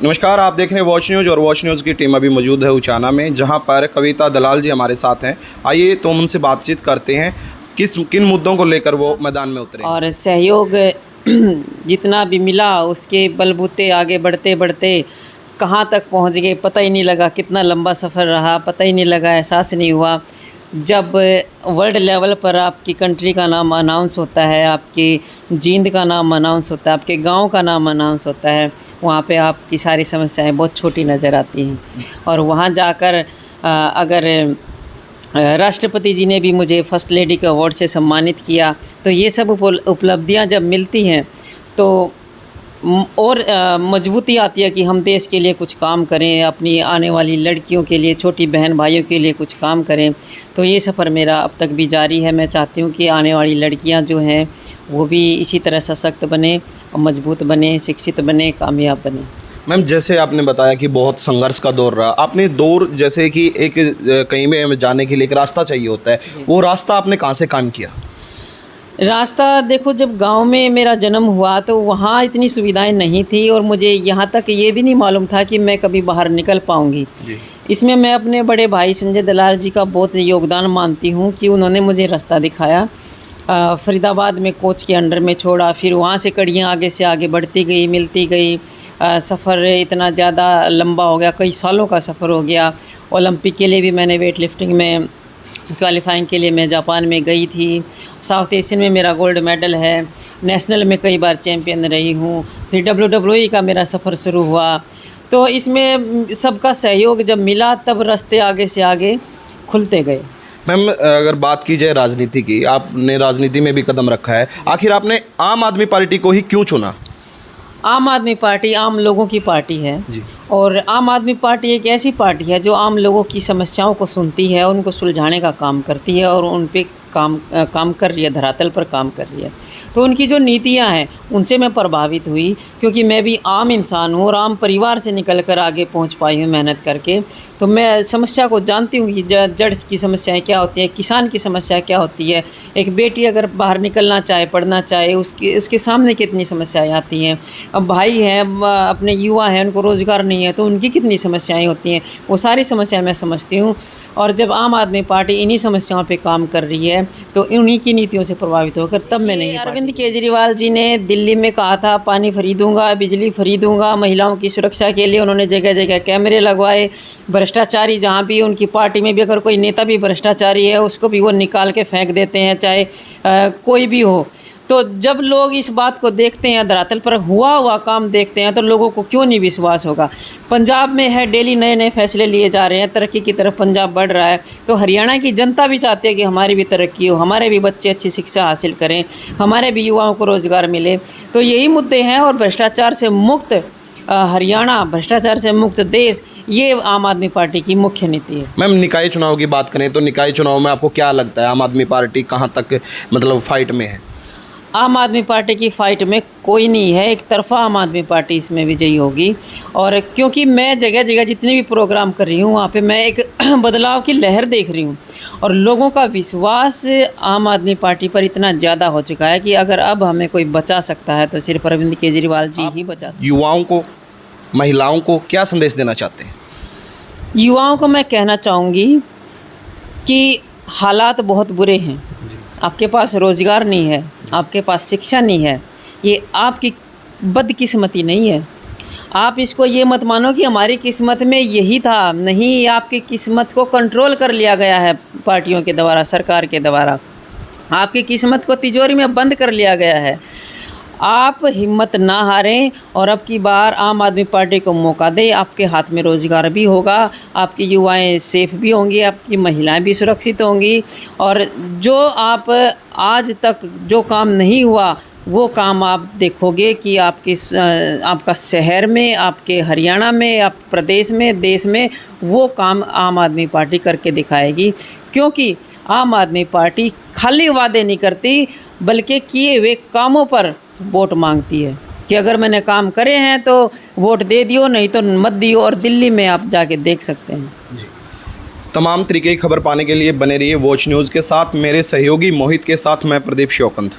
नमस्कार, आप देख रहे हैं वॉच न्यूज़ और वॉच न्यूज़ की टीम अभी मौजूद है उचाना में, जहां पर कविता दलाल जी हमारे साथ हैं। आइए तो हम उनसे बातचीत करते हैं किन मुद्दों को लेकर वो मैदान में उतरे और सहयोग जितना भी मिला उसके बलबूते आगे बढ़ते बढ़ते कहाँ तक पहुँच गए पता ही नहीं लगा। कितना लंबा सफ़र रहा पता ही नहीं लगा, एहसास नहीं हुआ। जब वर्ल्ड लेवल पर आपकी कंट्री का नाम अनाउंस होता है, आपकी जींद का नाम अनाउंस होता है, आपके गांव का नाम अनाउंस होता है, वहाँ पे आपकी सारी समस्याएं बहुत छोटी नज़र आती हैं। और वहाँ जाकर अगर राष्ट्रपति जी ने भी मुझे फर्स्ट लेडी के अवार्ड से सम्मानित किया, तो ये सब उपलब्धियां जब मिलती हैं तो और मजबूती आती है कि हम देश के लिए कुछ काम करें, अपनी आने वाली लड़कियों के लिए, छोटी बहन भाइयों के लिए कुछ काम करें। तो ये सफ़र मेरा अब तक भी जारी है। मैं चाहती हूँ कि आने वाली लड़कियाँ जो हैं वो भी इसी तरह सशक्त बने, मजबूत बने, शिक्षित बने, कामयाब बने। मैम, जैसे आपने बताया कि बहुत संघर्ष का दौर रहा, आपने दौर जैसे कि एक कहीं में जाने के लिए एक रास्ता चाहिए होता है, वो रास्ता आपने कहाँ से काम किया? रास्ता देखो, जब गांव में मेरा जन्म हुआ तो वहाँ इतनी सुविधाएं नहीं थी और मुझे यहाँ तक ये भी नहीं मालूम था कि मैं कभी बाहर निकल पाऊँगी। इसमें मैं अपने बड़े भाई संजय दलाल जी का बहुत योगदान मानती हूँ कि उन्होंने मुझे रास्ता दिखाया। फरीदाबाद में कोच के अंडर में छोड़ा, फिर वहाँ से कड़ियाँ आगे से आगे बढ़ती गई, मिलती गई। सफ़र इतना ज़्यादा लंबा हो गया, कई सालों का सफ़र हो गया। ओलंपिक के लिए भी मैंने वेट लिफ्टिंग में क्वालिफाइंग के लिए मैं जापान में गई थी। साउथ एशियन में मेरा गोल्ड मेडल है। नेशनल में कई बार चैम्पियन रही हूँ। फिर WWE का मेरा सफ़र शुरू हुआ। तो इसमें सबका सहयोग जब मिला तब रास्ते आगे से आगे खुलते गए। मैम, अगर बात की जाए राजनीति की, आपने राजनीति में भी कदम रखा है, आखिर आपने आम आदमी पार्टी को ही क्यों चुना? आम आदमी पार्टी आम लोगों की पार्टी है जी। और आम आदमी पार्टी एक ऐसी पार्टी है जो आम लोगों की समस्याओं को सुनती है, उनको सुलझाने का काम करती है और उन पे काम कर रही है, धरातल पर काम कर रही है। तो उनकी जो नीतियां हैं उनसे मैं प्रभावित हुई, क्योंकि मैं भी आम इंसान हूँ और आम परिवार से निकल कर आगे पहुँच पाई हूँ मेहनत करके। तो मैं समस्या को जानती हूँ कि जड़ की समस्याएं क्या होती हैं, किसान की समस्या क्या होती है। एक बेटी अगर बाहर निकलना चाहे, पढ़ना चाहे, उसके सामने कितनी समस्याएं आती हैं। अब भाई हैं, अपने युवा हैं, उनको रोज़गार नहीं है तो उनकी कितनी समस्याएं होती हैं। वो सारी समस्याएं मैं समझती हूँ। और जब आम आदमी पार्टी इन्हीं समस्याओं पे काम कर रही है तो उन्हीं की नीतियों से प्रभावित होकर तब मैंने अरविंद केजरीवाल जी ने दिल्ली में कहा था पानी फ्री दूंगा, बिजली फ्री दूंगा। महिलाओं की सुरक्षा के लिए उन्होंने जगह जगह कैमरे लगवाए। भ्रष्टाचारी जहाँ भी, उनकी पार्टी में भी अगर कोई नेता भी भ्रष्टाचारी है उसको भी वो निकाल के फेंक देते हैं, चाहे कोई भी हो। तो जब लोग इस बात को देखते हैं, धरातल पर हुआ काम देखते हैं, तो लोगों को क्यों नहीं विश्वास होगा। पंजाब में है, डेली नए नए फैसले लिए जा रहे हैं, तरक्की की तरफ पंजाब बढ़ रहा है। तो हरियाणा की जनता भी चाहती है कि हमारी भी तरक्की हो, हमारे भी बच्चे अच्छी शिक्षा हासिल करें, हमारे भी युवाओं को रोज़गार मिले। तो यही मुद्दे हैं। और भ्रष्टाचार से मुक्त हरियाणा, भ्रष्टाचार से मुक्त देश, ये आम आदमी पार्टी की मुख्य नीति है। मैम, निकाय चुनाव की बात करें तो निकाय चुनाव में आपको क्या लगता है, आम आदमी पार्टी कहाँ तक मतलब फाइट में है? आम आदमी पार्टी की फ़ाइट में कोई नहीं है, एक तरफा आम आदमी पार्टी इसमें विजयी होगी। और क्योंकि मैं जगह जगह जितने भी प्रोग्राम कर रही हूँ वहाँ पे मैं एक बदलाव की लहर देख रही हूँ और लोगों का विश्वास आम आदमी पार्टी पर इतना ज़्यादा हो चुका है कि अगर अब हमें कोई बचा सकता है तो सिर्फ अरविंद केजरीवाल जी ही बचा सकते हैं। युवाओं को, महिलाओं को क्या संदेश देना चाहते हैं? युवाओं को मैं कहना चाहूँगी कि हालात बहुत बुरे हैं। आपके पास रोज़गार नहीं है, आपके पास शिक्षा नहीं है, ये आपकी बदकिस्मती नहीं है। आप इसको ये मत मानो कि हमारी किस्मत में यही था, नहीं, आपकी किस्मत को कंट्रोल कर लिया गया है पार्टियों के द्वारा, सरकार के द्वारा। आपकी किस्मत को तिजोरी में बंद कर लिया गया है। आप हिम्मत ना हारें और अब की बार आम आदमी पार्टी को मौका दें। आपके हाथ में रोज़गार भी होगा, आपकी युवाएं सेफ भी होंगी, आपकी महिलाएं भी सुरक्षित होंगी। और जो आप आज तक जो काम नहीं हुआ वो काम आप देखोगे कि आपका शहर में, आपके हरियाणा में, आप प्रदेश में, देश में वो काम आम आदमी पार्टी करके दिखाएगी। क्योंकि आम आदमी पार्टी खाली वादे नहीं करती बल्कि किए हुए कामों पर वोट मांगती है कि अगर मैंने काम करे हैं तो वोट दे दियो, नहीं तो मत दियो। और दिल्ली में आप जाके देख सकते हैं। जी। तमाम तरीके की खबर पाने के लिए बने रहिए वॉच न्यूज़ के साथ। मेरे सहयोगी मोहित के साथ मैं प्रदीप शौकंत।